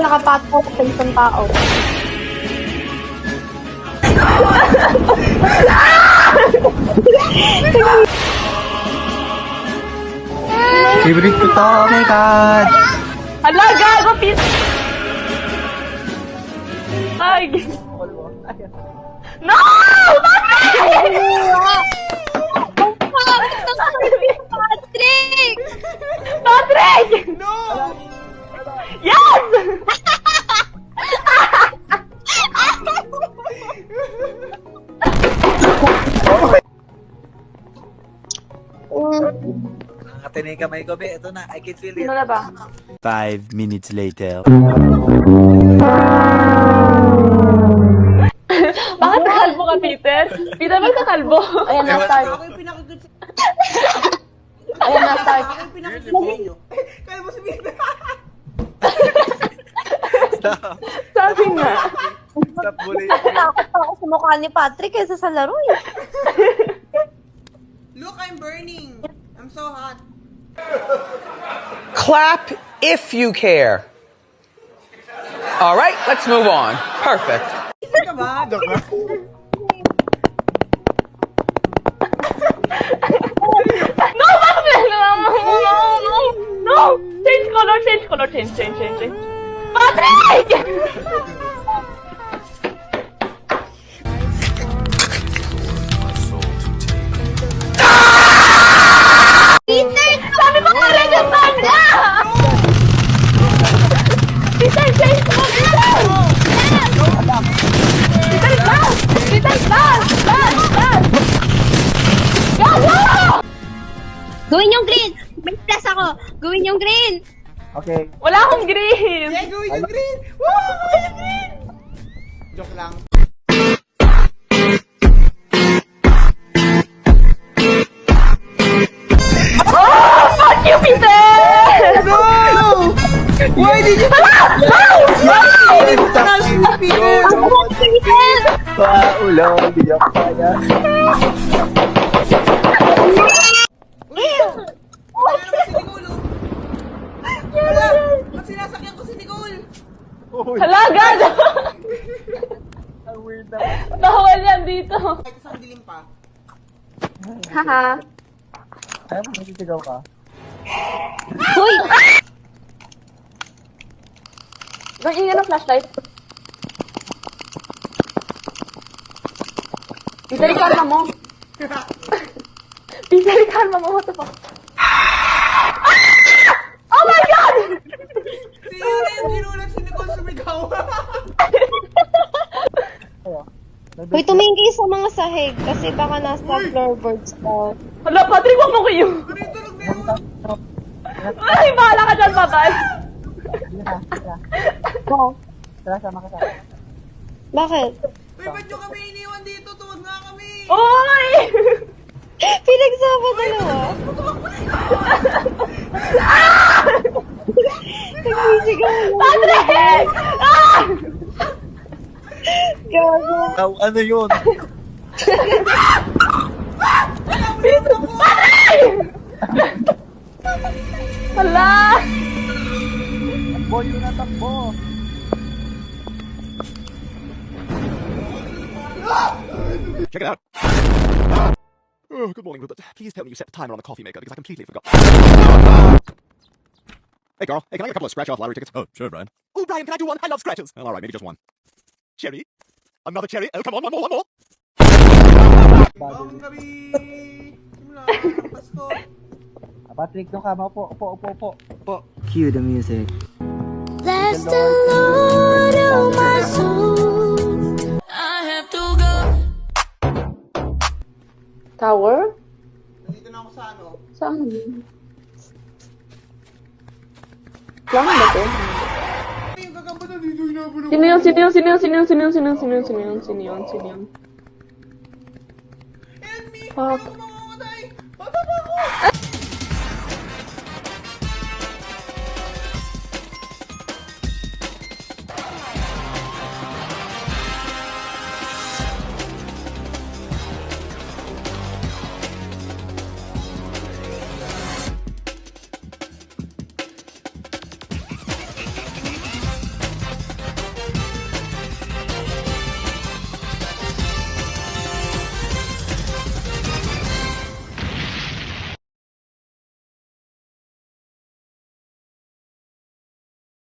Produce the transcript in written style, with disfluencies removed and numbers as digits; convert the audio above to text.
nakapato sa isang tao. Favorite ko to, oh my god! Hala, gago, pit! Ay! No! Patrick! Patrick! No! Yes! Nakatinay kamay ko, be. Ito na, I can feel it. Sino na ba? 5 minutes later. Bakit kalbo ka, Peter? Peter, ba't ka kalbo? Ayan na, start. Ako yung pinakagood sa... Ayan na, start. Ako yung pinakagood sa inyo. Kaya mo sabihin na. Stop. Sabi nga. Stop bullying. Natakot ako sa mukha ni Patrick kaysa sa laro eh. Look, I'm burning. I'm so hot. Clap if you care. All right, let's move on. Perfect. Hindi ka ba? No, bakit? No! Change color, change color, change. Patrick! Peter! Sabi mo nga rin yung tanda! Peter, change color! Peter, pass! Peter, pass! Gago! Gawin yung green! May plus ako! Gawin yung green! Okay. Wala akong green! Yeah, go yung green! Wow! Go yung green! Joke lang. Fuck you, Peter! No! Why did you... Touch me, Peter! Ulo, hindi ako kaya. Wala naman si Nicole, oh. Wala! Ba't sinasakyan ko si Nicole? Hala, gago! Ang weird naman. Bawal yan dito. Kahit isang dilim pa. Haha. Ayaw mo, nasisigaw ka. Hoy! Gawin ingay ng flashlight. Peter, kalma mo. Peter, kalma mo. What the fuck? Oh my God! Si Yura yung ginulat si Nicole sumigaw. Hoy, tumingin kayo sa mga sahig kasi baka nasa floorboards ka. Hala, Patrick, wag mo kayo. Ano yung tulog na yun? Ay, bahala ka dyan, bye-bye. Tara, sama ka sa. Bakit? Uy, ba't nyo kami iniwan dito? Tuwag nga kami! Oy! Pinagsama dalawa. Nagsisigaw mo. Patrick! Ah! Gago. Ano yun? Hala! Takbo, yun na takbo. Check it out. Oh, good morning, Rupert. Please tell me you set the timer on the coffee maker because I completely forgot. Hey, Carl. Hey, can I get a couple of scratch-off lottery tickets? Oh, sure, Brian. Oh, Brian, can I do one? I love scratches. Well, all right, maybe just one. Cherry. Another cherry. Oh, come on, one more. Bawang kami! Simula ng pasto. Patrick, doon ka. Upo. Cue the music. Bless the Lord, oh my soul. I have to go. Tower? Nandito na ako sa ano. Saan? Lang ba to? Ay, yung gagamba na dito hinabol ako. Sino yun? Help me! Fuck. Ako mamamatay! Bata pa ako!